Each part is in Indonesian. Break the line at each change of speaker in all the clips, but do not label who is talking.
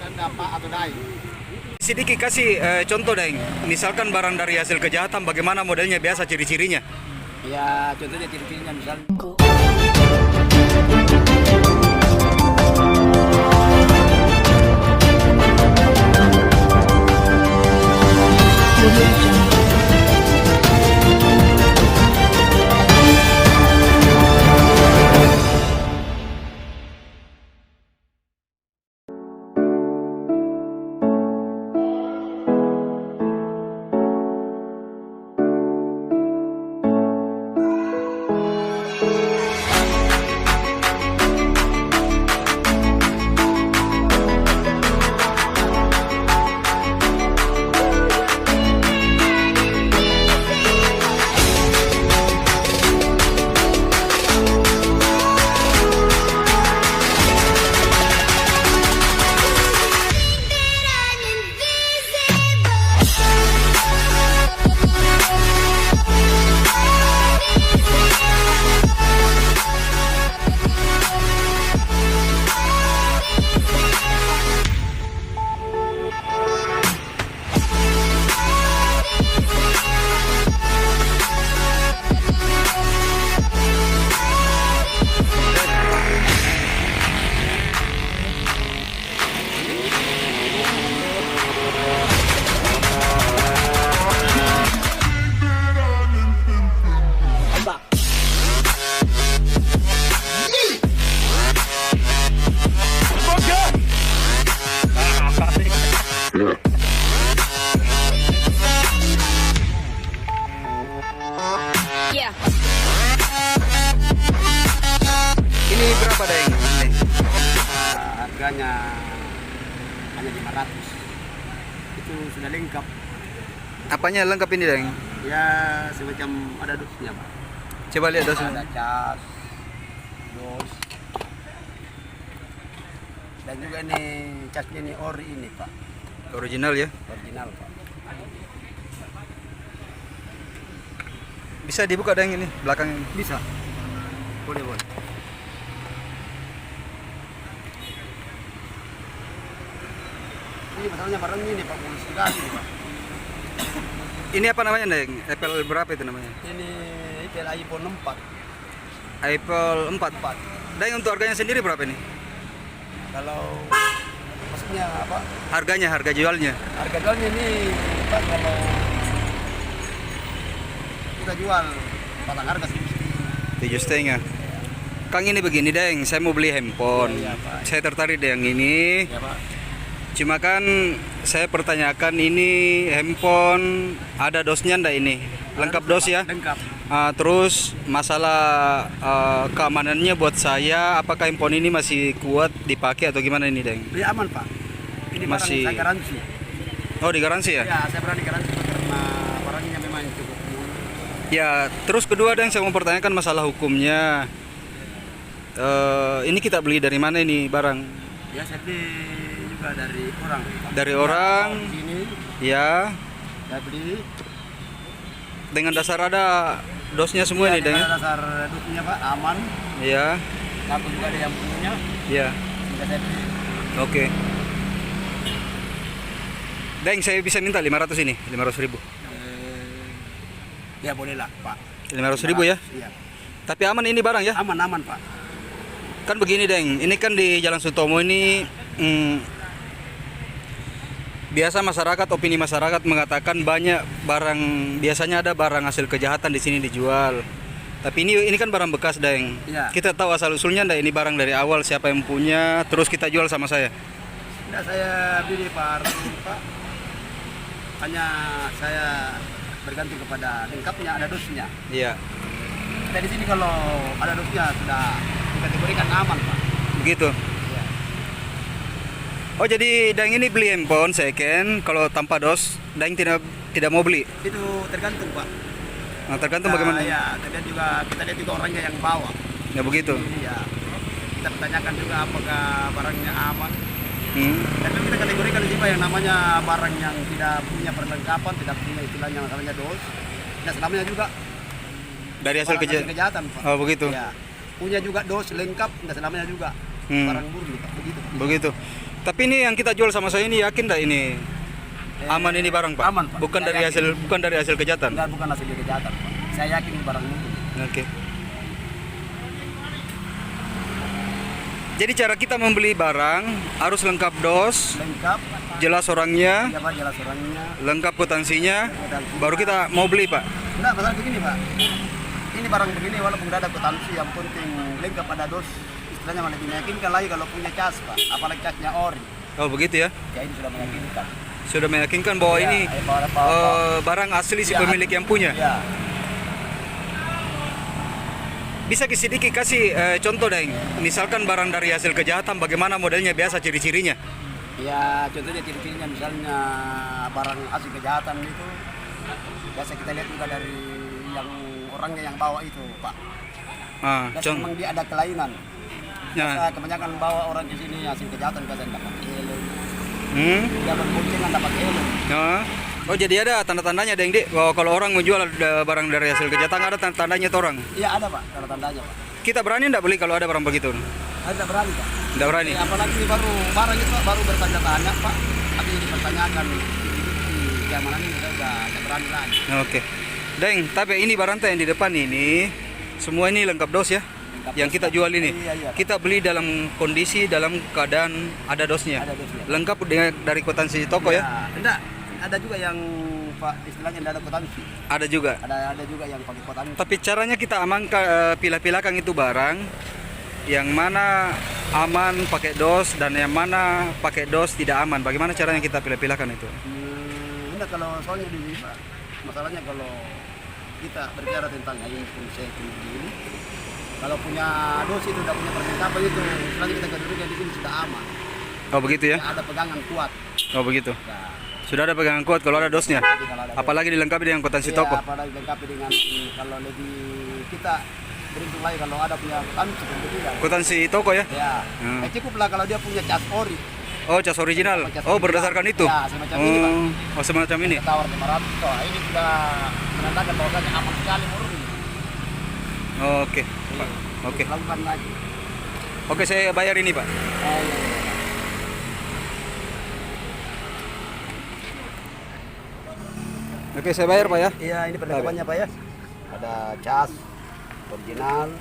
ganda pak atau dai.
Sedikit kasih contoh Deng. Misalkan barang dari hasil kejahatan, bagaimana modelnya biasa ciri-cirinya?
Ya contohnya ciri-cirinya misalnya.
Ini berapa Deng?
Harganya hanya 500. Itu sudah lengkap.
Apanya lengkap ini Deng?
Ya semacam ada dosnya pak.
Coba lihat dosnya.
Ada cas, dos. Dan juga ini casnya ini ori ini pak.
Original ya?
Original pak.
Bisa dibuka Deng ini belakang ini.
Bisa. Boleh boleh. Ini masalahnya barangnya ini pak, mulus sekali pak.
Ini apa namanya Deng? Apple berapa itu namanya?
Ini Apple iPhone 4.
Apple 4.
4.
Deng, untuk harganya sendiri berapa ini?
Kalau maksudnya apa?
Harganya, harga jualnya.
Harga jualnya ini pak kalau kita jual patang harga sih.
7,5. Kang ini begini Deng, saya mau beli handphone.
Iya, Pak.
Saya tertarik deh yang ini.
Ya pak.
Cuma kan saya pertanyakan ini handphone ada dosnya ndak ini? Lengkap dos ya?
Lengkap.
Terus masalah keamanannya buat saya, apakah handphone ini masih kuat dipakai atau gimana ini Deng?
Ya aman pak. Ini
Masih-
barang saya garansi.
Oh, digaransi ya?
Ya saya berani garansi Pak, karena barangnya memang cukup.
Ya, terus kedua Deng, saya mau pertanyakan masalah hukumnya. Ini kita beli dari mana ini barang?
Ya saya beli juga dari orang. Pak.
Dari
Ya,
orang?
di sini
Ya,
saya beli.
dengan dasar ada dosnya semua
Ya,
nih Deng.
dengan dasar dusnya pak aman.
Ya,
Aku juga ada yang punya.
ya.
Sehingga saya beli.
Oke. Deng, saya bisa minta 500 ini, 500.000.
Ya boleh lah pak.
500.000 ya?
Iya.
Tapi aman ini barang ya?
Aman aman pak.
Kan begini Deng, ini kan di Jalan Sutomo ini biasa masyarakat, opini masyarakat mengatakan banyak barang, biasanya ada barang hasil kejahatan di sini dijual. Tapi ini kan barang bekas Deng.
Iya.
Kita tahu asal usulnya ndak ini barang dari awal siapa yang punya, terus kita jual sama saya.
Tidak saya beli pak. Hanya saya bergantung kepada lengkapnya ada dosnya.
Iya.
Kita di sini kalau ada dosnya sudah dikategorikan aman pak.
Begitu.
Ya.
Oh, jadi Dang ini beli handphone second, kalau tanpa dos Dang tidak mau beli.
Itu tergantung pak.
Nah, tergantung bagaimana.
Ya, kita lihat juga orangnya yang bawa.
Ya begitu.
Iya. Kita bertanyakan juga apakah barangnya aman. Dan kita kategorikan juga yang namanya barang yang tidak punya perlengkapan, tidak punya istilahnya namanya dos. Tidak selamanya juga
Dari hasil
barang
kejahatan.
kejahatan pak.
Oh begitu.
Ya. Punya juga dos lengkap, tidak selamanya juga. barang murni Pak, begitu.
Begitu. Tapi ini yang kita jual sama saya ini yakin enggak ini aman ini barang, Pak?
Aman, Pak.
Bukan
Saya
dari
yakin.
hasil kejahatan.
Enggak, bukan hasil kejahatan Pak. Saya yakin ini barang murni.
Oke. Jadi cara kita membeli barang harus lengkap dos,
Lengkap,
jelas orangnya,
ya Pak, jelas orangnya.
lengkap kwitansinya, baru kita mau beli, Pak.
Enggak, masalah begini Pak. Ini barang begini walaupun tidak ada kwitansi, yang penting lengkap ada dos. Istilahnya lebih meyakinkan lagi kalau punya cas Pak, apalagi casnya ori.
Oh begitu ya?
Ya ini sudah meyakinkan.
Sudah meyakinkan bahwa
Ya,
ini barang asli si
Ya,
pemilik yang punya.
Ya,
Bisa sedikit kasih contoh, Deng. Misalkan barang dari hasil kejahatan, bagaimana modelnya biasa ciri-cirinya?
ya contohnya ciri-cirinya misalnya barang hasil kejahatan itu biasa kita lihat juga dari yang orangnya yang bawa itu Pak. Biasa memang dia ada kelainan. Biasa kebanyakan bawa orang di sini hasil kejahatan biasa dapat helm. Dia berboncengan dapat helm.
Oh jadi ada tanda-tandanya, Deng, Dik. Kalau orang menjual barang dari hasil kejahatan ada tanda-tandanya tuh orang.
Iya ada Pak, tanda-tandanya Pak.
Kita berani enggak beli kalau ada barang begitu?
Ada berani Pak.
Enggak berani.
Apalagi ini baru barang itu baru bertanya-tanya Pak. Artinya dipertanyakan keamanan ini saya udah berani lagi.
Oke. Deng, tapi ini barang yang di depan ini semua ini lengkap dos ya?
Lengkap
Yang
dos,
kita
Pak.
jual ini.
Iya, Pak.
Kita beli dalam kondisi dalam keadaan ada dosnya.
Ada dosnya.
Lengkap dengan dari kwitansi toko ya?
Enggak, ada juga yang Pak istilahnya tidak ada kwitansi.
Ada juga.
Ada juga yang pakai kwitansi.
Tapi caranya kita amankan pilah-pilahkan itu barang yang mana aman pakai dos dan yang mana pakai dos tidak aman. Bagaimana caranya kita pilah-pilahkan itu?
Enggak, kalau soalnya di Pak, masalahnya kalau kita berbicara tentang handphone second ini, kalau punya dos itu tidak punya perlengkapan itu, istilahnya kita kedudukan di sini sudah aman.
Oh begitu ya?
Ada pegangan kuat.
Oh begitu.
Nah,
Sudah ada pegangan kuat kalau ada dosnya.
jadi kalau ada
Apalagi dilengkapi dengan kwitansi
iya,
toko.
apalagi dilengkapi dengan kalau lebih kita beruntung lagi kalau ada punya kwitansi tentu ya.
Kwitansi toko ya?
Ya, cukup lah kalau dia punya cas ori.
Oh, cas original.
Cas
Oh,
original.
berdasarkan itu.
Ya, semacam ini, Pak.
Oh, semacam ini.
Tawar 500. Oh, ini sudah menandakan bahwasanya aman sekali murni.
Oke. Pak. Oke.
Lakukan lagi.
Oke, saya bayar ini, Pak.
Iya.
Oke, saya bayar, Pak ya.
Iya, ini perlengkapannya Pak ya. Ada cas original.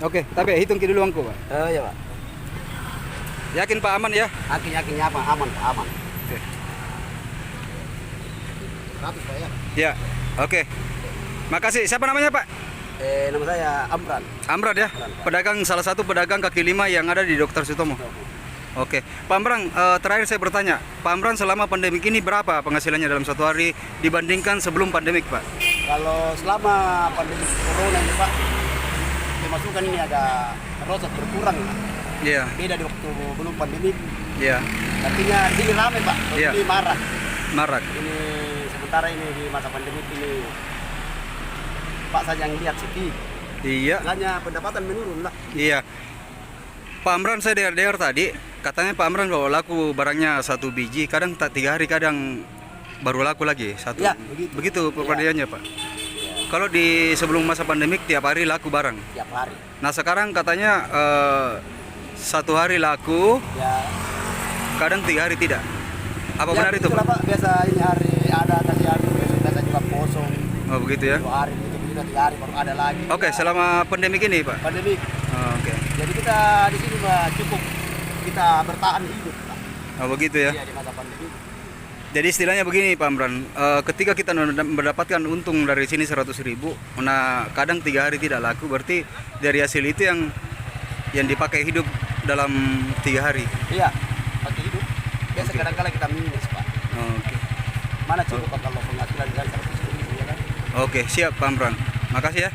Oke, tapi hitung dulu uangku, Pak.
Oh iya Pak.
Yakin Pak aman ya?
Yakin apa? Aman Pak, aman.
Oke.
100 Pak ya.
Ya. Oke. Makasih. Siapa namanya, Pak?
Nama saya Amran.
Amran ya. Pedagang, salah satu pedagang kaki lima yang ada di Dr. Sutomo. Oke, Pak Amran, terakhir saya bertanya, Pak Amran selama pandemik ini berapa penghasilannya dalam satu hari dibandingkan sebelum pandemik, Pak?
Kalau selama pandemi corona ini Pak, pemasukan ini agak merosot berkurang.
Iya.
Beda di waktu belum pandemi.
Iya.
Artinya di sini ramai Pak,
Iya.
ini marah.
Marak.
Ini sementara ini di masa pandemi ini Pak saja yang lihat sepi.
Iya.
Hanya pendapatan menurun lah.
Iya. Pak Amran, saya dengar tadi katanya Pak Amran kalau laku barangnya satu biji, kadang 3 hari, kadang baru laku lagi satu.
Ya,
begitu perbandingannya, Pak.
Ya,
Kalau di sebelum masa pandemik tiap hari laku barang.
tiap hari.
Nah sekarang katanya 1 hari laku,
Ya.
kadang 3 hari tidak. Apa
Ya,
benar itu,
begitulah,
Pak?
Pak? Biasa ini hari ada, kasih hari biasa juga kosong.
Oh begitu ya.
2 hari gitu, 3 hari baru ada lagi.
Oke,
Ya,
selama pandemik ini, Pak.
pandemi.
Oh, oke.
Jadi kita di sini Pak cukup kita bertahan hidup Pak.
Oh begitu ya.
Iya, di masa pandemi.
Jadi istilahnya begini, Pak Amran, ketika kita mendapatkan untung dari sini 100.000, nah kadang 3 hari tidak laku, berarti dari hasil itu yang dipakai hidup dalam 3 hari.
Iya, pakai hidup. Biasa
Oke.
kadang-kadang kita minus Pak.
Oke.
Mana cukup Pak kalau penghasilan dari 100.000 ya kan?
Oke, siap Pak Amran. Makasih ya.